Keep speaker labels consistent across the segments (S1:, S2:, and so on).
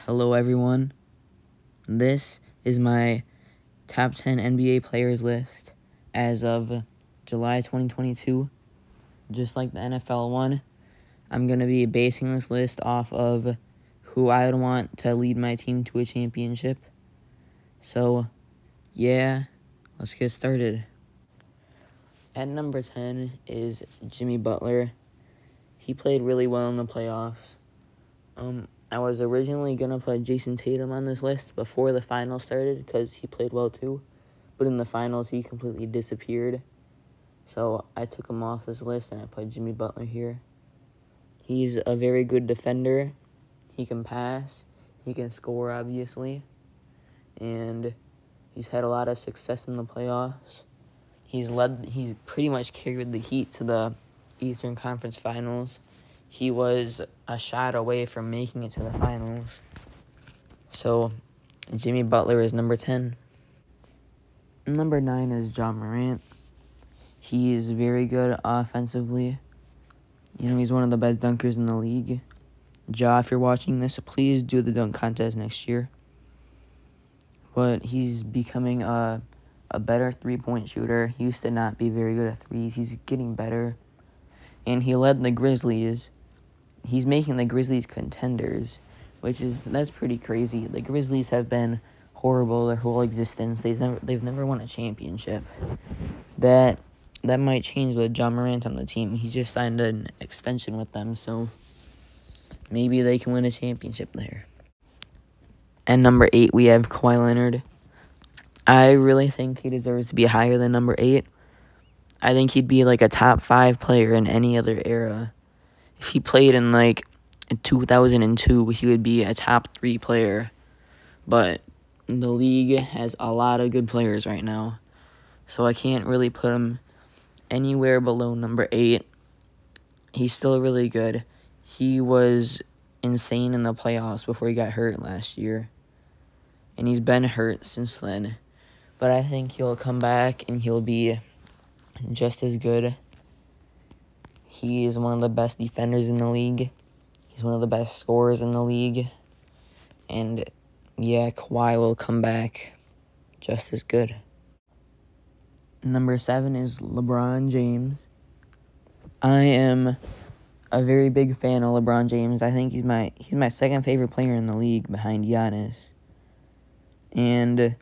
S1: Hello everyone, this is my top 10 NBA players list as of July 2022. Just like the NFL one, I'm going to be basing this list off of who I would want to lead my team to a championship. So, yeah, let's get started. At number 10 is Jimmy Butler. He played really well in the playoffs. I was originally going to put Jason Tatum on this list before the finals started because he played well too. But in the finals, he completely disappeared. So I took him off this list and I put Jimmy Butler here. He's a very good defender. He can pass. He can score, obviously. And he's had a lot of success in the playoffs. He's pretty much carried the Heat to the Eastern Conference Finals. He was a shot away from making it to the finals. So, Jimmy Butler is number 10. Number 9 is Ja Morant. He is very good offensively. He's one of the best dunkers in the league. Ja, if you're watching this, please do the dunk contest next year. But he's becoming a better three-point shooter. He used to not be very good at threes. He's getting better. And he led the Grizzlies. He's making the Grizzlies contenders, that's pretty crazy. The Grizzlies have been horrible their whole existence. They've never won a championship. That might change with Ja Morant on the team. He just signed an extension with them, so maybe they can win a championship there. And number 8, we have Kawhi Leonard. I really think he deserves to be higher than number 8. I think he'd be like a top 5 player in any other era. If he played in, 2002, he would be a top 3 player. But the league has a lot of good players right now. So I can't really put him anywhere below number 8. He's still really good. He was insane in the playoffs before he got hurt last year. And he's been hurt since then. But I think he'll come back and he'll be just as good. He is one of the best defenders in the league. He's one of the best scorers in the league. And, yeah, Kawhi will come back just as good. Number 7 is LeBron James. I am a very big fan of LeBron James. I think he's my second favorite player in the league behind Giannis. And,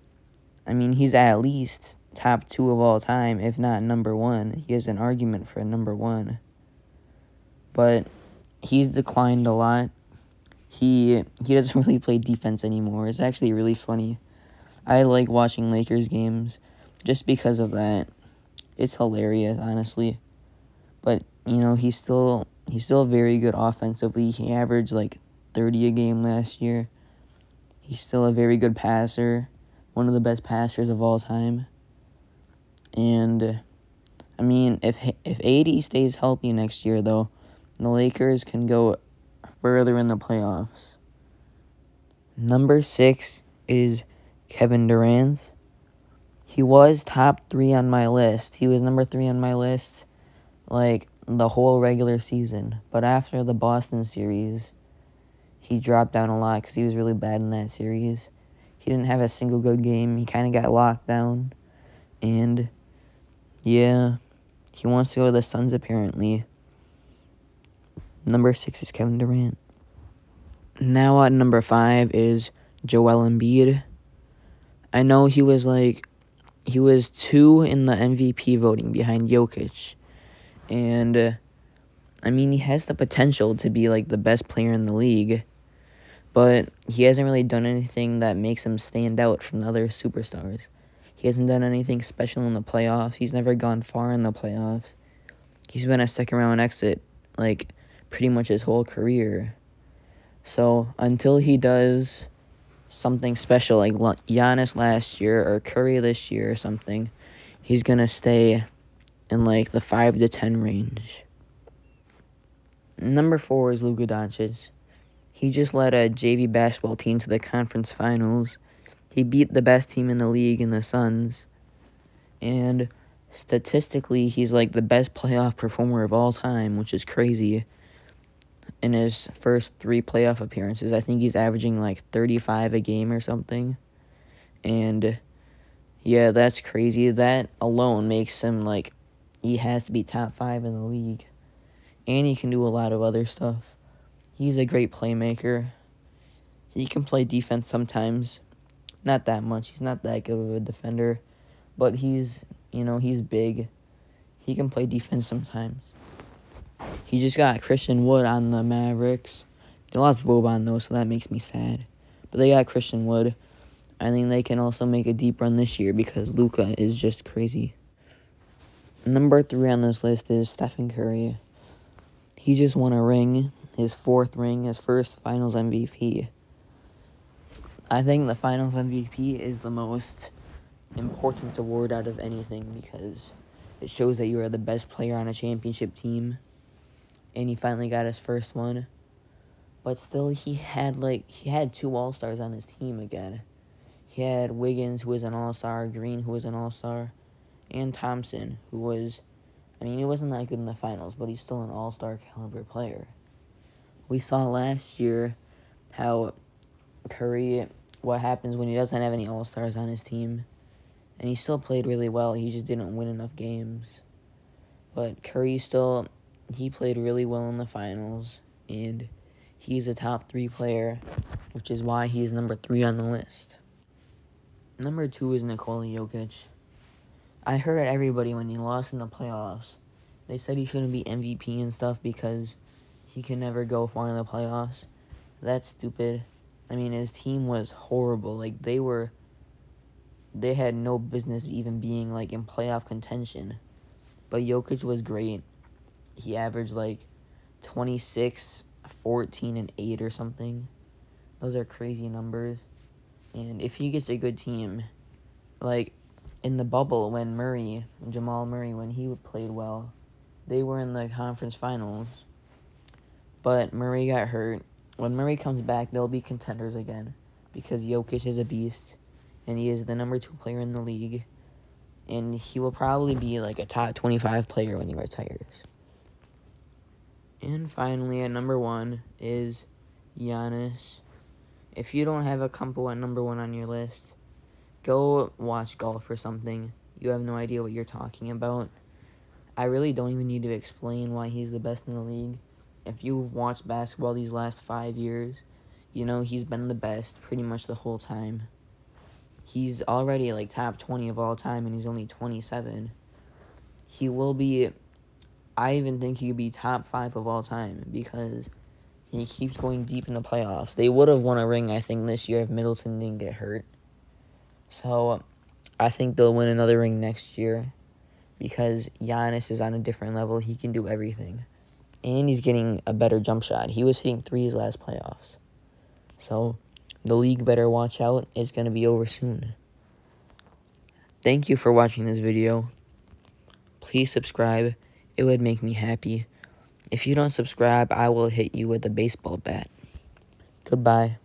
S1: he's at least top 2 of all time, if not number 1. He has an argument for number 1. But he's declined a lot. He doesn't really play defense anymore. It's actually really funny. I like watching Lakers games just because of that. It's hilarious, honestly. But, he's still very good offensively. He averaged 30 a game last year. He's still a very good passer. One of the best passers of all time. And, if AD stays healthy next year, though, the Lakers can go further in the playoffs. Number 6 is Kevin Durant. He was top 3 on my list. He was number 3 on my list, the whole regular season. But after the Boston series, he dropped down a lot because he was really bad in that series. He didn't have a single good game. He kind of got locked down. And, yeah, he wants to go to the Suns, apparently. Number 6 is Kevin Durant. Now at number 5 is Joel Embiid. I know he was 2 in the MVP voting behind Jokic. And, he has the potential to be, the best player in the league. But he hasn't really done anything that makes him stand out from the other superstars. He hasn't done anything special in the playoffs. He's never gone far in the playoffs. He's been a second-round exit, pretty much his whole career. So until he does something special like Giannis last year or Curry this year or something, he's going to stay in the 5 to 10 range. Number 4 is Luka Doncic. He just led a JV basketball team to the conference finals. He beat the best team in the league in the Suns. And statistically, he's the best playoff performer of all time, which is crazy. in his first 3 playoff appearances. I think he's averaging like 35 a game or something. And yeah, that's crazy. That alone makes him like he has to be top 5 in the league. And he can do a lot of other stuff. He's a great playmaker. He can play defense sometimes. Not that much. He's not that good of a defender. But he's big. He can play defense sometimes. He just got Christian Wood on the Mavericks. They lost Boban, though, so that makes me sad. But they got Christian Wood. I think they can also make a deep run this year because Luka is just crazy. Number 3 on this list is Stephen Curry. He just won a ring, his 4th ring, his first Finals MVP. I think the Finals MVP is the most important award out of anything because it shows that you are the best player on a championship team. And he finally got his first one. But still, he had 2 All-Stars on his team again. He had Wiggins, who was an All-Star, Green, who was an All-Star, and Thompson, who was, he wasn't that good in the finals, but he's still an All-Star caliber player. We saw last year how Curry, what happens when he doesn't have any All-Stars on his team. And he still played really well. He just didn't win enough games. But Curry he played really well in the finals. And he's a top 3 player, which is why he's number 3 on the list. Number 2 is Nikola Jokic. I heard everybody when he lost in the playoffs, they said he shouldn't be MVP and stuff because he can never go far in the playoffs. That's stupid. His team was horrible. They had no business even being, in playoff contention. But Jokic was great. He averaged, 26, 14, and 8 or something. Those are crazy numbers. And if he gets a good team, in the bubble when Jamal Murray, when he played well, they were in the conference finals. But Murray got hurt. When Murray comes back, they'll be contenders again because Jokic is a beast, and he is the number 2 player in the league. And he will probably be a top 25 player when he retires. And finally, at number 1 is Giannis. If you don't have a Kumpo at number 1 on your list, go watch golf or something. You have no idea what you're talking about. I really don't even need to explain why he's the best in the league. If you've watched basketball these last 5 years, he's been the best pretty much the whole time. He's already top 20 of all time, and he's only 27. He will be, I even think he could be top 5 of all time because he keeps going deep in the playoffs. They would have won a ring, I think, this year if Middleton didn't get hurt. So I think they'll win another ring next year because Giannis is on a different level. He can do everything. And he's getting a better jump shot. He was hitting 3s last playoffs. So the league better watch out. It's going to be over soon. Thank you for watching this video. Please subscribe. It would make me happy. If you don't subscribe, I will hit you with a baseball bat. Goodbye.